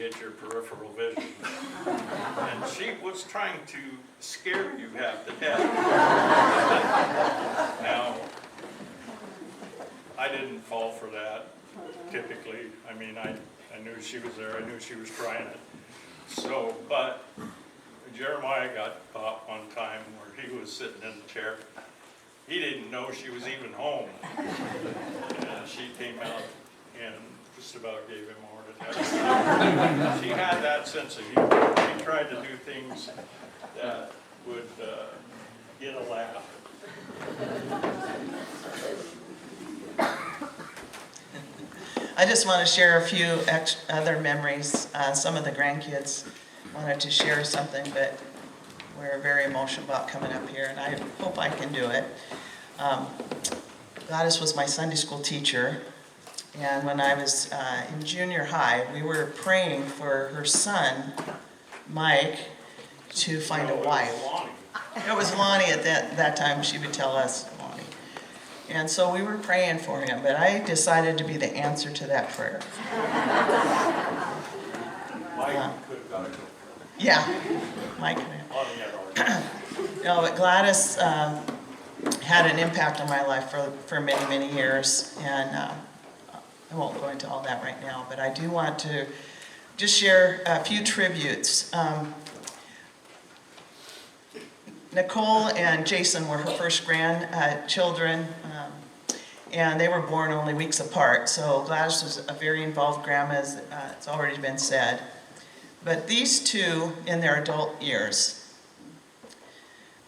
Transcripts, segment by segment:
had your peripheral vision. And she was trying to scare you half to death. Now, I didn't fall for that, typically. I mean, I knew she was there. I knew she was trying it. So, but Jeremiah got caught one time where he was sitting in the chair. He didn't know she was even home. And she came out and just about gave him a heart attack. She had that sense of humor. She tried to do things that would get a laugh. I just want to share a few other memories. Some of the grandkids wanted to share something, but we're very emotional about coming up here, and I hope I can do it. Gladys was my Sunday school teacher, and when I was in junior high, we were praying for her son, Mike, to find a wife. It was Lonnie at that time. She would tell us Lonnie. And so we were praying for him, but I decided to be the answer to that prayer. Mike could have got it. Yeah, Mike. No, but Gladys had an impact on my life for many, many years, and I won't go into all that right now, but I do want to just share a few tributes. Nicole and Jason were her first grandchildren, and they were born only weeks apart, so Gladys was a very involved grandma, as it's already been said. But these two, in their adult years,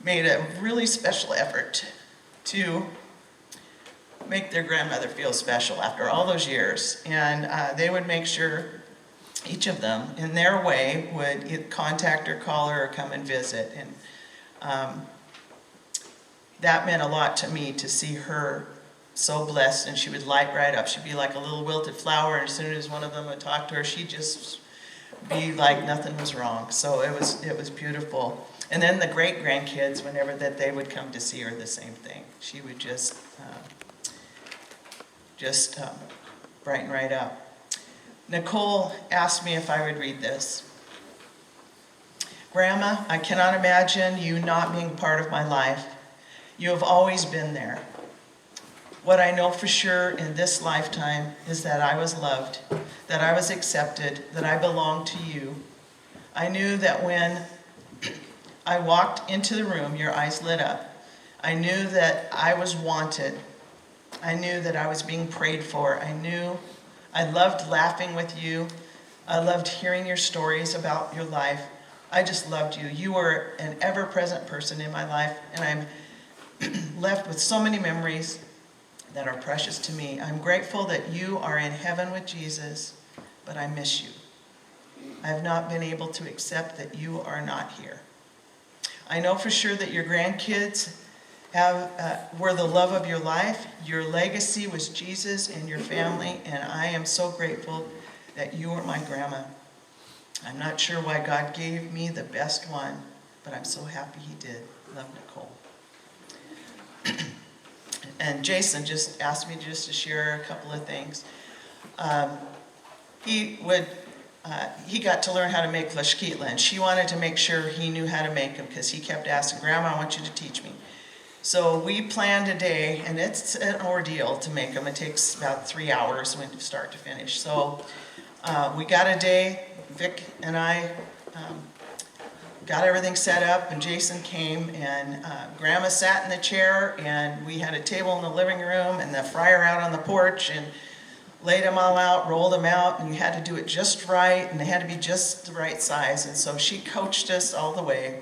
made a really special effort to make their grandmother feel special after all those years. And they would make sure, each of them, in their way, would contact her, call her, or come and visit. And that meant a lot to me, to see her so blessed, and she would light right up. She'd be like a little wilted flower, and as soon as one of them would talk to her, she'd just be like nothing was wrong. So it was beautiful. And then the great grandkids, whenever that they would come to see her, the same thing. She would just brighten right up. Nicole asked me if I would read this. Grandma, I cannot imagine you not being part of my life. You have always been there. What I know for sure in this lifetime is that I was loved, that I was accepted, that I belonged to you. I knew that when I walked into the room, your eyes lit up. I knew that I was wanted. I knew that I was being prayed for. I loved laughing with you. I loved hearing your stories about your life. I just loved you. You were an ever-present person in my life, and I'm left with so many memories that are precious to me. I'm grateful that you are in heaven with Jesus, but I miss you. I have not been able to accept that you are not here. I know for sure that your grandkids were the love of your life. Your legacy was Jesus and your family, and I am so grateful that you are my grandma. I'm not sure why God gave me the best one, but I'm so happy he did. Love, Nicole. And Jason just asked me just to share a couple of things. He got to learn how to make flashkitla, and she wanted to make sure he knew how to make them, because he kept asking, Grandma, I want you to teach me. So we planned a day, and it's an ordeal to make them. It takes about 3 hours from start to finish. So we got a day. Vic and I got everything set up, and Jason came, and Grandma sat in the chair, and we had a table in the living room and the fryer out on the porch, and laid them all out, rolled them out, and you had to do it just right, and they had to be just the right size. And so she coached us all the way.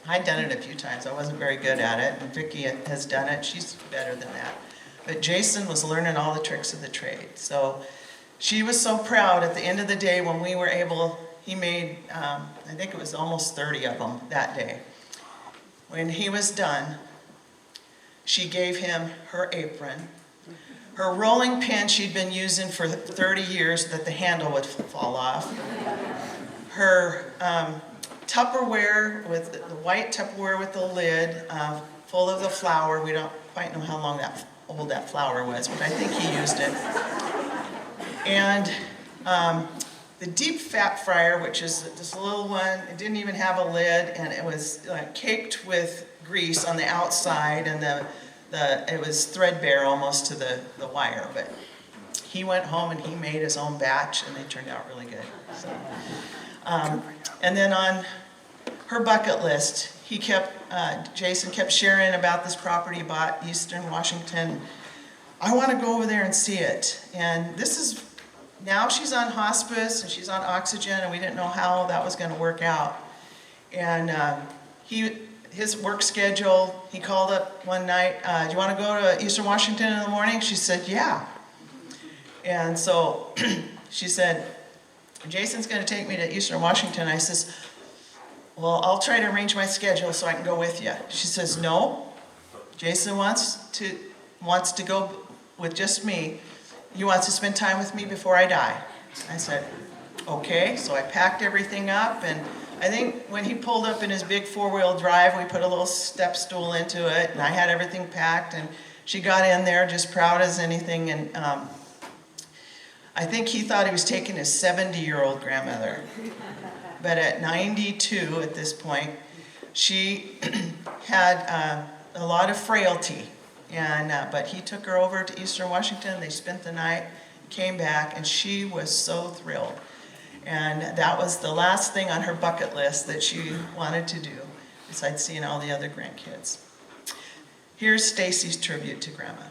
I'd done it a few times. I wasn't very good at it, and Vicki has done it. She's better than that. But Jason was learning all the tricks of the trade. So she was so proud at the end of the day when we were able, he made, I think it was almost 30 of them that day. When he was done, she gave him her apron, her rolling pin she'd been using for 30 years that the handle would fall off, her Tupperware, with the white Tupperware with the lid full of the flour. We don't quite know how long old that flour was, but I think he used it. And the deep fat fryer, which is this little one, it didn't even have a lid, and it was caked with grease on the outside, and it was threadbare almost to the wire. But he went home and he made his own batch, and they turned out really good. So, and then on her bucket list, Jason kept sharing about this property he bought, Eastern Washington. I want to go over there and see it. And this is, now she's on hospice and she's on oxygen, and we didn't know how that was going to work out. And his work schedule, he called up one night, do you want to go to Eastern Washington in the morning? She said, yeah. And so she said, Jason's going to take me to Eastern Washington. I says, well, I'll try to arrange my schedule so I can go with you. She says, no, Jason wants to go with just me. He wants to spend time with me before I die. I said, okay. So I packed everything up, and I think when he pulled up in his big 4-wheel drive, we put a little step stool into it, and I had everything packed, and she got in there just proud as anything. And I think he thought he was taking his 70-year-old grandmother. But at 92 at this point, she had a lot of frailty. But he took her over to Eastern Washington. They spent the night, came back, and she was so thrilled. And that was the last thing on her bucket list that she wanted to do, besides seeing all the other grandkids. Here's Stacy's tribute to Grandma.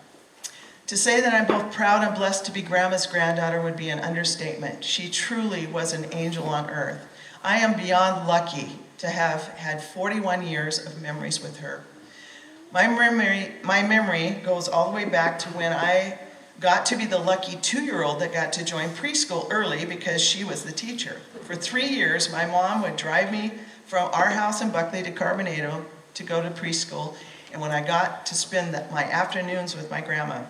To say that I'm both proud and blessed to be Grandma's granddaughter would be an understatement. She truly was an angel on earth. I am beyond lucky to have had 41 years of memories with her. My memory goes all the way back to when I got to be the lucky 2-year-old that got to join preschool early because she was the teacher. For 3 years, my mom would drive me from our house in Buckley to Carbonado to go to preschool. And when I got to spend my afternoons with my grandma,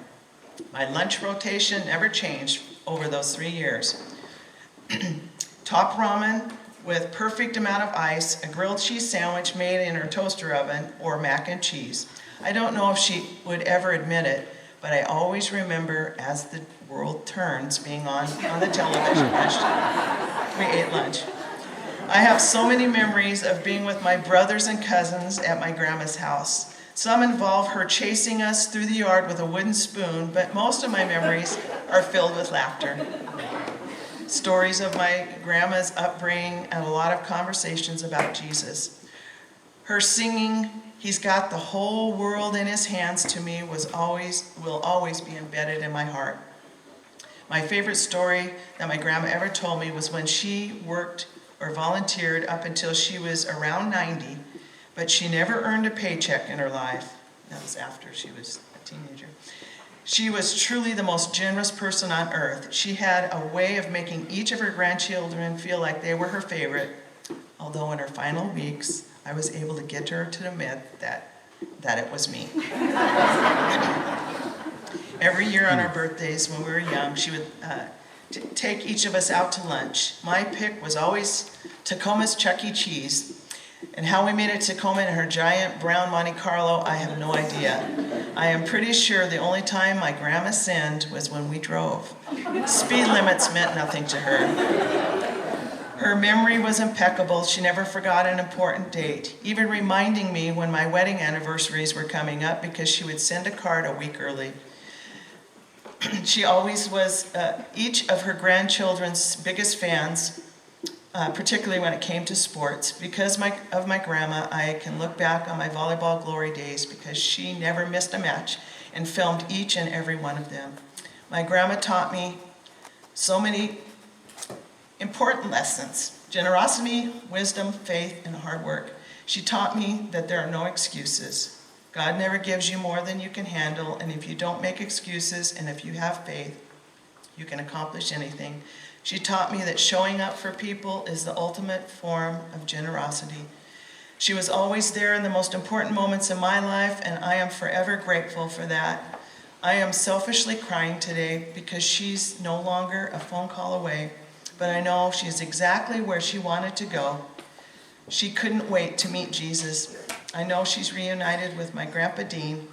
my lunch rotation never changed over those 3 years. Top ramen with perfect amount of ice, a grilled cheese sandwich made in her toaster oven, or mac and cheese. I don't know if she would ever admit it, but I always remember As the World Turns being on the television. We ate lunch. I have so many memories of being with my brothers and cousins at my grandma's house. Some involve her chasing us through the yard with a wooden spoon, but most of my memories are filled with laughter. Stories of my grandma's upbringing and a lot of conversations about Jesus. Her singing, "He's got the whole world in his hands" to me will always be embedded in my heart. My favorite story that my grandma ever told me was when she worked or volunteered up until she was around 90, but she never earned a paycheck in her life. That was after she was a teenager. She was truly the most generous person on earth. She had a way of making each of her grandchildren feel like they were her favorite, although in her final weeks, I was able to get her to admit that it was me. Every year on our birthdays when we were young, she would take each of us out to lunch. My pick was always Tacoma's Chuck E. Cheese. And how we made it to Tacoma in her giant brown Monte Carlo, I have no idea. I am pretty sure the only time my grandma sinned was when we drove. Speed limits meant nothing to her. Her memory was impeccable. She never forgot an important date, even reminding me when my wedding anniversaries were coming up because she would send a card a week early. She always was each of her grandchildren's biggest fans, particularly when it came to sports. Because of my grandma, I can look back on my volleyball glory days because she never missed a match and filmed each and every one of them. My grandma taught me so many important lessons: generosity, wisdom, faith, and hard work. She taught me that there are no excuses. God never gives you more than you can handle, and if you don't make excuses and if you have faith, you can accomplish anything. She taught me that showing up for people is the ultimate form of generosity. She was always there in the most important moments in my life, and I am forever grateful for that. I am selfishly crying today because she's no longer a phone call away, but I know she's exactly where she wanted to go. She couldn't wait to meet Jesus. I know she's reunited with my Grandpa Dean,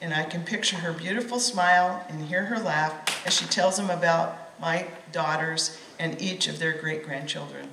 and I can picture her beautiful smile and hear her laugh as she tells him about my daughters, and each of their great-grandchildren.